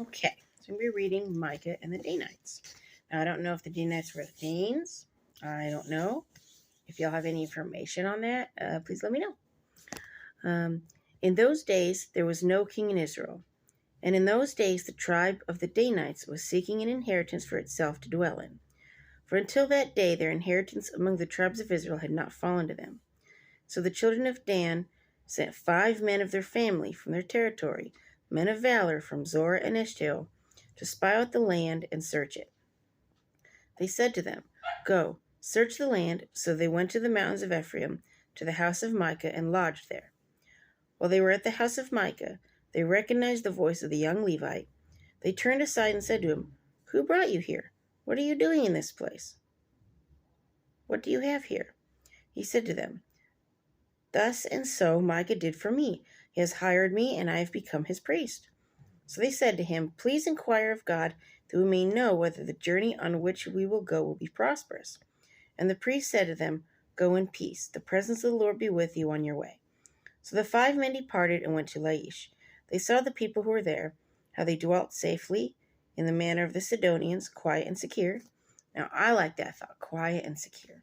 Okay, so I'm going to be reading Micah and the Danites. Now, I don't know if the Danites were the Danes. I don't know. If y'all have any information on that, please let me know. In those days, there was no king in Israel. And in those days, the tribe of the Danites was seeking an inheritance for itself to dwell in. For until that day, their inheritance among the tribes of Israel had not fallen to them. So the children of Dan sent 5 men of their family from their territory, men of valor from Zorah and Eshtaol, to spy out the land and search it. They said to them, "Go, search the land." So they went to the mountains of Ephraim, to the house of Micah, and lodged there. While they were at the house of Micah, they recognized the voice of the young Levite. They turned aside and said to him, "Who brought you here? What are you doing in this place? What do you have here?" He said to them, "Thus and so Micah did for me. He has hired me, and I have become his priest." So they said to him, "Please inquire of God, that we may know whether the journey on which we will go will be prosperous." And the priest said to them, "Go in peace. The presence of the Lord be with you on your way." So the 5 men departed and went to Laish. They saw the people who were there, how they dwelt safely, in the manner of the Sidonians, quiet and secure. Now I like that thought, quiet and secure.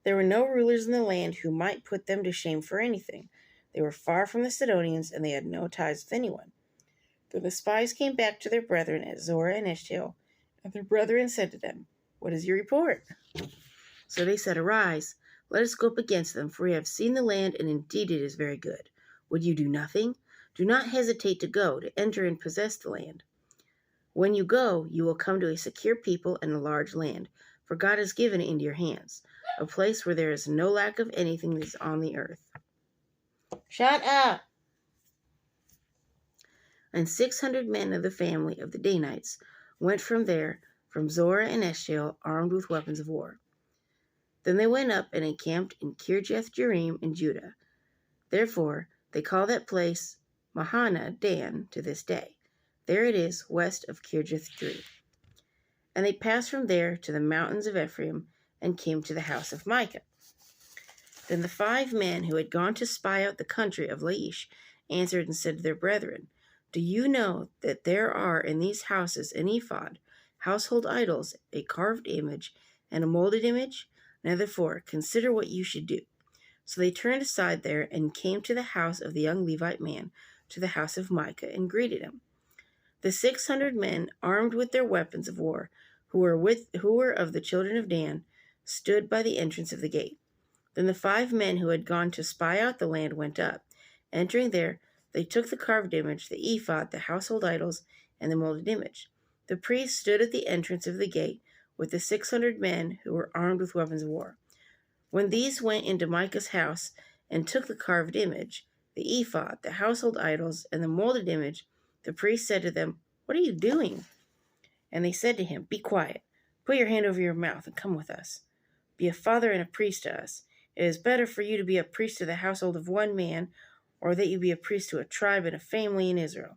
There were no rulers in the land who might put them to shame for anything. They were far from the Sidonians, and they had no ties with anyone. Then the spies came back to their brethren at Zorah and Eshtaol, and their brethren said to them, "What is your report?" So they said, "Arise, let us go up against them, for we have seen the land, and indeed it is very good. Would you do nothing? Do not hesitate to go, to enter and possess the land. When you go, you will come to a secure people and a large land, for God has given it into your hands, a place where there is no lack of anything that is on the earth." Shut up! And 600 men of the family of the Danites went from there, from Zorah and Eshtaol, armed with weapons of war. Then they went up and encamped in Kirjath-jearim in Judah. Therefore they call that place Mahana Dan to this day. There it is, west of Kirjath-jearim. And they passed from there to the mountains of Ephraim and came to the house of Micah. Then the 5 men who had gone to spy out the country of Laish answered and said to their brethren, "Do you know that there are in these houses an ephod, household idols, a carved image, and a molded image? Now therefore consider what you should do." So they turned aside there and came to the house of the young Levite man, to the house of Micah, and greeted him. The 600 men, armed with their weapons of war, who were of the children of Dan, stood by the entrance of the gate. Then the 5 men who had gone to spy out the land went up. Entering there, they took the carved image, the ephod, the household idols, and the molded image. The priest stood at the entrance of the gate with the 600 men who were armed with weapons of war. When these went into Micah's house and took the carved image, the ephod, the household idols, and the molded image, the priest said to them, "What are you doing?" And they said to him, "Be quiet. Put your hand over your mouth and come with us. Be a father and a priest to us. It is better for you to be a priest to the household of one man, or that you be a priest to a tribe and a family in Israel."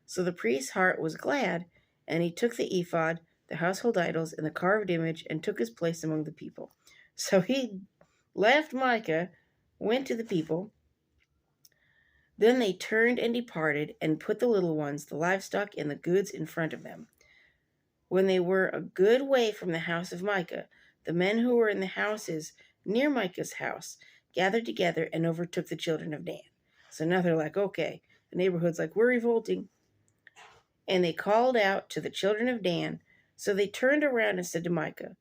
So the priest's heart was glad, and he took the ephod, the household idols, and the carved image, and took his place among the people. So he left Micah, went to the people. Then they turned and departed, and put the little ones, the livestock, and the goods in front of them. When they were a good way from the house of Micah, the men who were in the houses near Micah's house gathered together and overtook the children of Dan. So now they're like, okay, the neighborhood's like, we're revolting. And they called out to the children of Dan. So they turned around and said to Micah,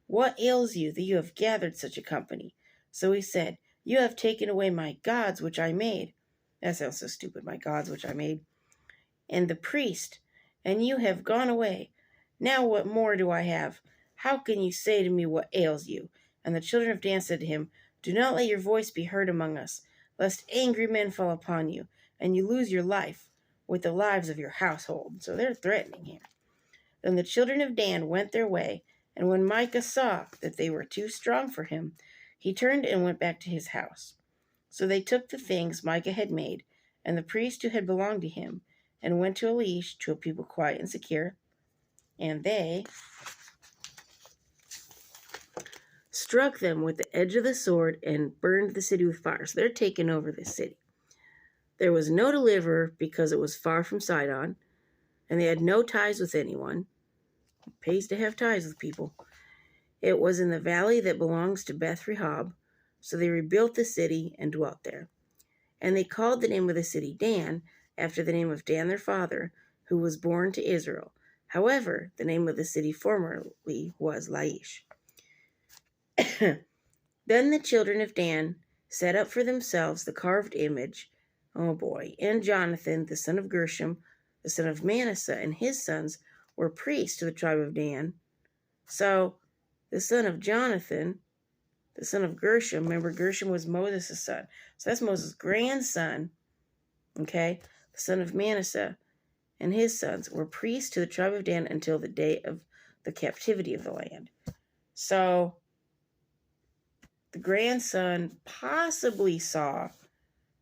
"What ails you that you have gathered such a company?" So he said, "You have taken away my gods which I made." That sounds so stupid, my gods which I made. "And the priest, and you have gone away. Now what more do I have? How can you say to me, what ails you?" And the children of Dan said to him, "Do not let your voice be heard among us, lest angry men fall upon you, and you lose your life with the lives of your household." So they're threatening here. Then the children of Dan went their way, and when Micah saw that they were too strong for him, he turned and went back to his house. So they took the things Micah had made, and the priest who had belonged to him, and went to Laish, to a people quiet and secure, and they struck them with the edge of the sword and burned the city with fire. So they're taking over this city. There was no deliverer because it was far from Sidon. and they had no ties with anyone. It pays to have ties with people. It was in the valley that belongs to Beth Rehob, so they rebuilt the city and dwelt there. And they called the name of the city Dan, after the name of Dan their father, who was born to Israel. However, the name of the city formerly was Laish. Then the children of Dan set up for themselves the carved image, and Jonathan, the son of Gershom, the son of Manasseh, and his sons were priests to the tribe of Dan. So the son of Jonathan, the son of Gershom, remember Gershom was Moses' son, so that's Moses' grandson, okay? The son of Manasseh and his sons were priests to the tribe of Dan until the day of the captivity of the land. So the grandson possibly saw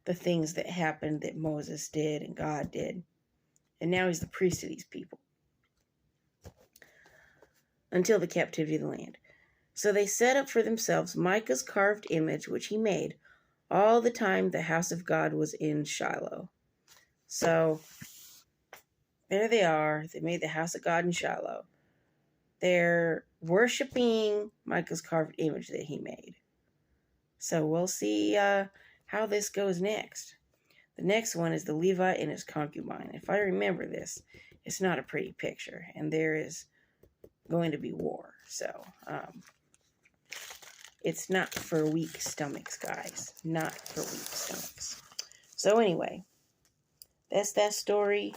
the things that happened that Moses did and God did, and now he's the priest of these people until the captivity of the land. So they set up for themselves Micah's carved image, which he made all the time the house of God was in Shiloh. So there they are. They made the house of God in Shiloh. They're worshiping Micah's carved image that he made. So we'll see how this goes next. The next one is the Levite and his concubine. If I remember this, it's not a pretty picture, and there is going to be war. So it's not for weak stomachs, guys. Not for weak stomachs. So anyway, that's that story.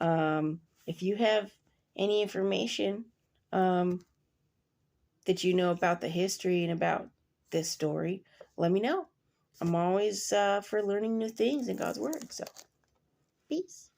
If you have any information that you know about the history and about this story, let me know. I'm always for learning new things in God's Word. So, peace.